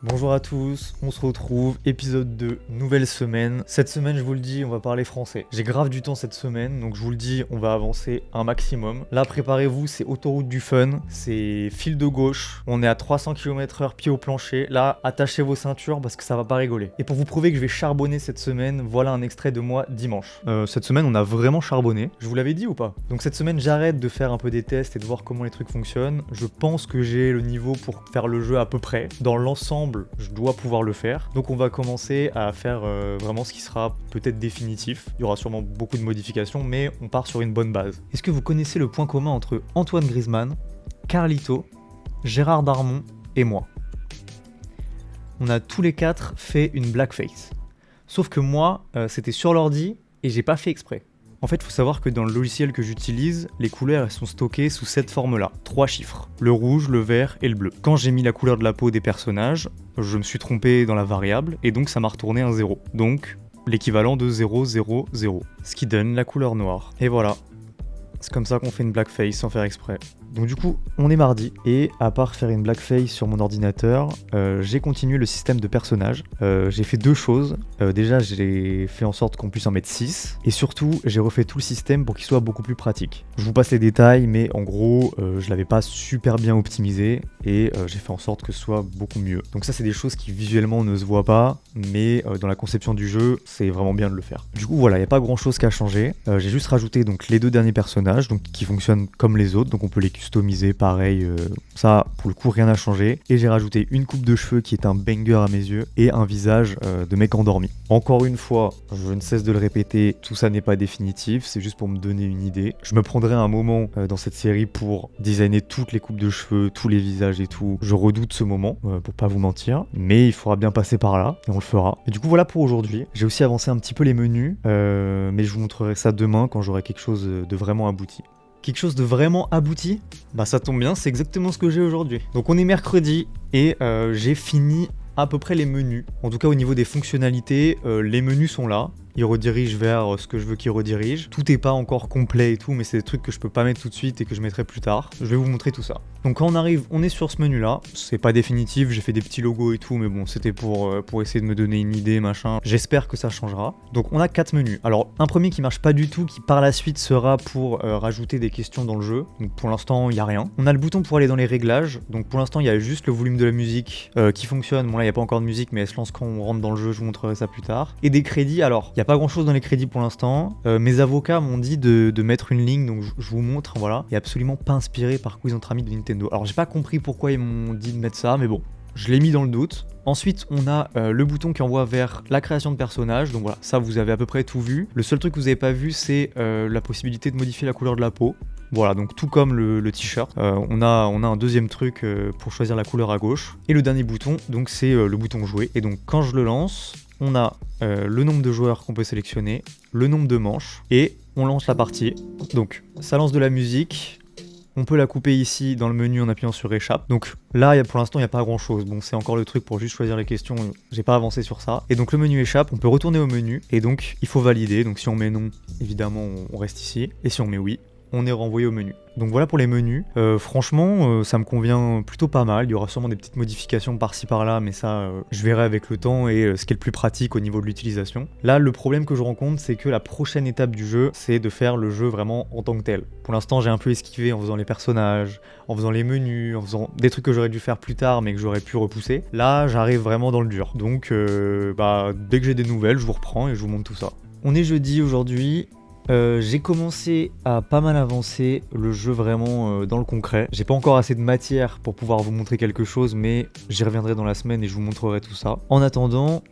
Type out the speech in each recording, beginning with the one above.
Bonjour à tous, on se retrouve, épisode 2, nouvelle semaine. Cette semaine, je vous le dis, on va parler français. J'ai grave du temps cette semaine, donc je vous le dis, on va avancer un maximum. Là, préparez-vous, c'est autoroute du fun, c'est fil de gauche, on est à 300 km/h, pied au plancher. Là, attachez vos ceintures parce que ça va pas rigoler. Et pour vous prouver que je vais charbonner cette semaine, voilà un extrait de moi dimanche. Cette semaine, on a vraiment charbonné. Je vous l'avais dit ou pas? Donc cette semaine, j'arrête de faire un peu des tests et de voir comment les trucs fonctionnent. Je pense que j'ai le niveau pour faire le jeu à peu près. Dans l'ensemble, je dois pouvoir le faire. Donc on va commencer à faire vraiment ce qui sera peut-être définitif. Il y aura sûrement beaucoup de modifications, mais on part sur une bonne base. Est-ce que vous connaissez le point commun entre Antoine Griezmann, Carlito, Gérard Darmon et moi? On a tous les quatre fait une blackface. Sauf que moi, c'était sur l'ordi et j'ai pas fait exprès. En fait, il faut savoir que dans le logiciel que j'utilise, les couleurs elles sont stockées sous cette forme-là. 3 chiffres. Le rouge, le vert et le bleu. Quand j'ai mis la couleur de la peau des personnages, je me suis trompé dans la variable et donc ça m'a retourné un 0. Donc, l'équivalent de 0, 0, 0. Ce qui donne la couleur noire. Et voilà. C'est comme ça qu'on fait une blackface sans faire exprès. Donc du coup, on est mardi, et à part faire une blackface sur mon ordinateur, j'ai continué le système de personnages. J'ai fait deux choses. Déjà, j'ai fait en sorte qu'on puisse en mettre 6, et surtout, j'ai refait tout le système pour qu'il soit beaucoup plus pratique. Je vous passe les détails, mais en gros, je l'avais pas super bien optimisé, et j'ai fait en sorte que ce soit beaucoup mieux. Donc ça, c'est des choses qui visuellement ne se voient pas, mais dans la conception du jeu, c'est vraiment bien de le faire. Du coup, voilà, il n'y a pas grand chose qu'à changer. J'ai juste rajouté donc les deux derniers personnages, donc qui fonctionnent comme les autres, donc on peut les customiser pareil, ça pour le coup rien n'a changé. Et j'ai rajouté une coupe de cheveux qui est un banger à mes yeux et un visage de mec endormi. Encore une fois, je ne cesse de le répéter, tout ça n'est pas définitif, c'est juste pour me donner une idée. Je me prendrai un moment dans cette série pour designer toutes les coupes de cheveux, tous les visages et tout. Je redoute ce moment, pour pas vous mentir, mais il faudra bien passer par là et on le fera. Et du coup voilà pour aujourd'hui. J'ai aussi avancé un petit peu les menus, mais je vous montrerai ça demain quand j'aurai quelque chose de vraiment abouti. Quelque chose de vraiment abouti? Bah ça tombe bien, c'est exactement ce que j'ai aujourd'hui. Donc on est mercredi et j'ai fini à peu près les menus. En tout cas au niveau des fonctionnalités, les menus sont là. Ils redirigent vers ce que je veux qu'ils redirigent. Tout est pas encore complet et tout, mais c'est des trucs que je peux pas mettre tout de suite et que je mettrai plus tard. Je vais vous montrer tout ça. Donc quand on arrive, on est sur ce menu là. C'est pas définitif, j'ai fait des petits logos et tout, mais bon, c'était pour essayer de me donner une idée, machin. J'espère que ça changera. Donc on a 4 menus. Alors un premier qui marche pas du tout, qui par la suite sera pour rajouter des questions dans le jeu. Donc pour l'instant, il y a rien. On a le bouton pour aller dans les réglages. Donc pour l'instant, il y a juste le volume de la musique qui fonctionne. Bon là, il y a pas encore de musique, mais elle se lance quand on rentre dans le jeu, je vous montrerai ça plus tard. Et des crédits, alors, il y a pas grand chose dans les crédits pour l'instant. Mes avocats m'ont dit de mettre une ligne, donc je vous montre, voilà. Et absolument pas inspiré par Quiz entre amis de Nintendo. Alors j'ai pas compris pourquoi ils m'ont dit de mettre ça, mais bon, je l'ai mis dans le doute. Ensuite, on a le bouton qui envoie vers la création de personnages. Donc voilà, ça vous avez à peu près tout vu. Le seul truc que vous avez pas vu, c'est la possibilité de modifier la couleur de la peau. Voilà, donc tout comme le t-shirt, on a un deuxième truc pour choisir la couleur à gauche. Et le dernier bouton, donc c'est le bouton jouer. Et donc quand je le lance, on a le nombre de joueurs qu'on peut sélectionner, le nombre de manches, et on lance la partie. Donc ça lance de la musique. On peut la couper ici dans le menu en appuyant sur échappe. Donc là, pour l'instant, il n'y a pas grand chose. Bon, c'est encore le truc pour juste choisir les questions. J'ai pas avancé sur ça. Et donc le menu échappe, on peut retourner au menu. Et donc, il faut valider. Donc si on met non, évidemment, on reste ici. Et si on met oui, on est renvoyé au menu. Donc voilà pour les menus. Franchement, ça me convient plutôt pas mal. Il y aura sûrement des petites modifications par-ci par-là, mais ça, je verrai avec le temps et ce qui est le plus pratique au niveau de l'utilisation. Là, le problème que je rencontre, c'est que la prochaine étape du jeu, c'est de faire le jeu vraiment en tant que tel. Pour l'instant, j'ai un peu esquivé en faisant les personnages, en faisant les menus, en faisant des trucs que j'aurais dû faire plus tard, mais que j'aurais pu repousser. Là, j'arrive vraiment dans le dur. Donc, dès que j'ai des nouvelles, je vous reprends et je vous montre tout ça. On est jeudi aujourd'hui. J'ai commencé à pas mal avancer le jeu vraiment dans le concret. J'ai pas encore assez de matière pour pouvoir vous montrer quelque chose, mais j'y reviendrai dans la semaine et je vous montrerai tout ça. En attendant,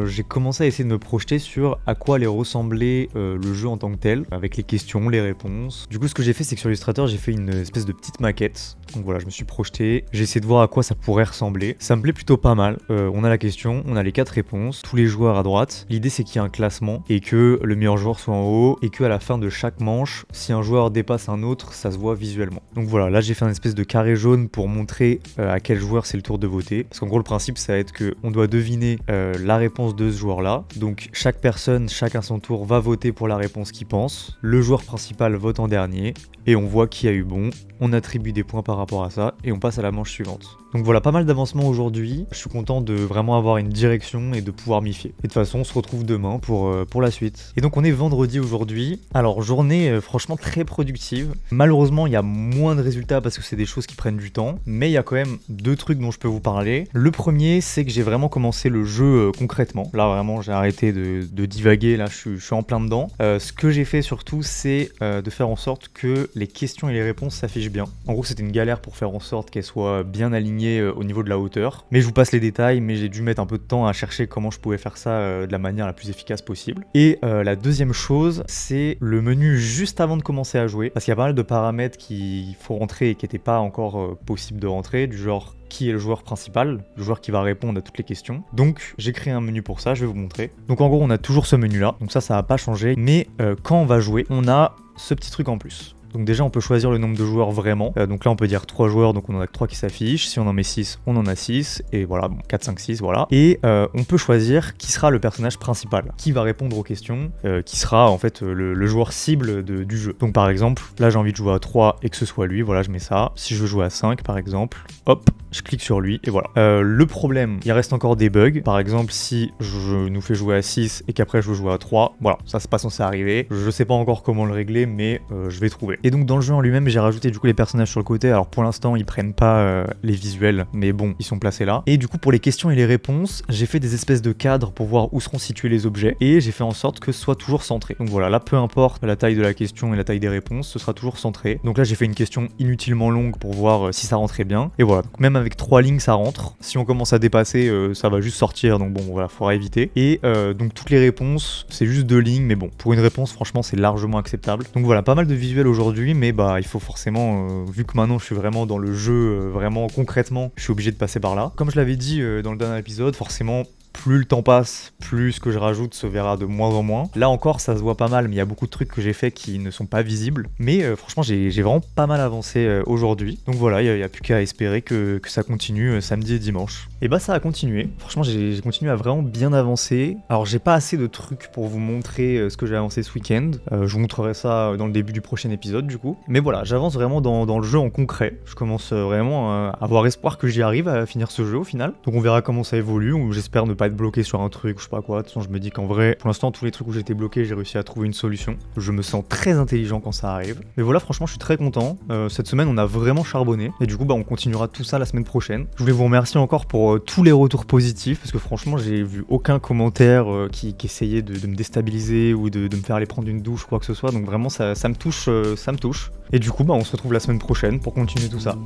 j'ai commencé à essayer de me projeter sur à quoi allait ressembler le jeu en tant que tel, avec les questions, les réponses. Du coup, ce que j'ai fait, c'est que sur Illustrator, j'ai fait une espèce de petite maquette. Donc voilà, je me suis projeté, j'ai essayé de voir à quoi ça pourrait ressembler. Ça me plaît plutôt pas mal. On a la question, on a les 4 réponses, tous les joueurs à droite. L'idée, c'est qu'il y ait un classement et que le meilleur joueur soit en haut et que à la fin de chaque manche, si un joueur dépasse un autre, ça se voit visuellement. Donc voilà, là j'ai fait un espèce de carré jaune pour montrer à quel joueur c'est le tour de voter. Parce qu'en gros le principe ça va être qu'on doit deviner la réponse de ce joueur là. Donc chaque personne, chacun son tour, va voter pour la réponse qu'il pense. Le joueur principal vote en dernier et on voit qui a eu bon. On attribue des points par rapport à ça et on passe à la manche suivante. Donc voilà, pas mal d'avancement aujourd'hui. Je suis content de vraiment avoir une direction et de pouvoir m'y fier. Et de toute façon, on se retrouve demain pour la suite. Et donc on est vendredi aujourd'hui. Alors journée franchement très productive. Malheureusement, il y a moins de résultats parce que c'est des choses qui prennent du temps. Mais il y a quand même 2 trucs dont je peux vous parler. Le premier, c'est que j'ai vraiment commencé le jeu concrètement. Là vraiment, j'ai arrêté de divaguer. Là, je suis en plein dedans. Ce que j'ai fait surtout, c'est de faire en sorte que les questions et les réponses s'affichent bien. En gros, c'était une galère pour faire en sorte qu'elles soient bien alignées au niveau de la hauteur. Mais je vous passe les détails, mais j'ai dû mettre un peu de temps à chercher comment je pouvais faire ça de la manière la plus efficace possible. Et la deuxième chose, c'est le menu juste avant de commencer à jouer. Parce qu'il y a pas mal de paramètres qu'il faut rentrer et qui n'étaient pas encore possibles de rentrer, du genre qui est le joueur principal, le joueur qui va répondre à toutes les questions. Donc j'ai créé un menu pour ça, je vais vous montrer. Donc en gros on a toujours ce menu là, donc ça va pas changer, mais quand on va jouer, on a ce petit truc en plus. Donc déjà on peut choisir le nombre de joueurs vraiment, donc là on peut dire 3 joueurs, donc on en a que 3 qui s'affichent, si on en met 6, on en a 6, et voilà, bon, 4, 5, 6, voilà. Et on peut choisir qui sera le personnage principal, qui va répondre aux questions, qui sera en fait le joueur cible du jeu. Donc par exemple, là j'ai envie de jouer à 3 et que ce soit lui, voilà je mets ça. Si je veux jouer à 5 par exemple, hop, je clique sur lui et voilà. Le problème, il reste encore des bugs, par exemple si je nous fais jouer à 6 et qu'après je veux jouer à 3, voilà, ça c'est pas censé arriver, je sais pas encore comment le régler, mais je vais trouver. Et donc dans le jeu en lui-même, j'ai rajouté du coup les personnages sur le côté. Alors pour l'instant, ils prennent pas les visuels, mais bon, ils sont placés là. Et du coup pour les questions et les réponses, j'ai fait des espèces de cadres pour voir où seront situés les objets et j'ai fait en sorte que ce soit toujours centré. Donc voilà, là peu importe la taille de la question et la taille des réponses, ce sera toujours centré. Donc là j'ai fait une question inutilement longue pour voir si ça rentrait bien. Et voilà, donc même avec 3 lignes ça rentre. Si on commence à dépasser, ça va juste sortir. Donc bon voilà, faudra éviter. Et donc toutes les réponses, c'est juste 2 lignes, mais bon, pour une réponse franchement c'est largement acceptable. Donc voilà, pas mal de visuels aujourd'hui, mais bah il faut forcément, vu que maintenant je suis vraiment dans le jeu, vraiment concrètement, je suis obligé de passer par là. Comme je l'avais dit dans le dernier épisode, forcément plus le temps passe, plus ce que je rajoute se verra de moins en moins. Là encore, ça se voit pas mal, mais il y a beaucoup de trucs que j'ai fait qui ne sont pas visibles. Mais franchement, j'ai vraiment pas mal avancé aujourd'hui. Donc voilà, il n'y a plus qu'à espérer que ça continue samedi et dimanche. Et bah ça a continué. Franchement, j'ai continué à vraiment bien avancer. Alors j'ai pas assez de trucs pour vous montrer ce que j'ai avancé ce week-end. Je vous montrerai ça dans le début du prochain épisode du coup. Mais voilà, j'avance vraiment dans le jeu en concret. Je commence vraiment à avoir espoir que j'y arrive à finir ce jeu au final. Donc on verra comment ça évolue. J'espère ne pas être bloqué sur un truc, je sais pas quoi. De toute façon, je me dis qu'en vrai, pour l'instant, tous les trucs où j'étais bloqué, j'ai réussi à trouver une solution. Je me sens très intelligent quand ça arrive. Mais voilà, franchement, je suis très content. Cette semaine, on a vraiment charbonné. Et du coup, bah, on continuera tout ça la semaine prochaine. Je voulais vous remercier encore pour tous les retours positifs, parce que franchement, j'ai vu aucun commentaire qui essayait de me déstabiliser ou de me faire aller prendre une douche, quoi que ce soit. Donc vraiment, ça me touche, ça me touche. Et du coup, bah, on se retrouve la semaine prochaine pour continuer tout ça.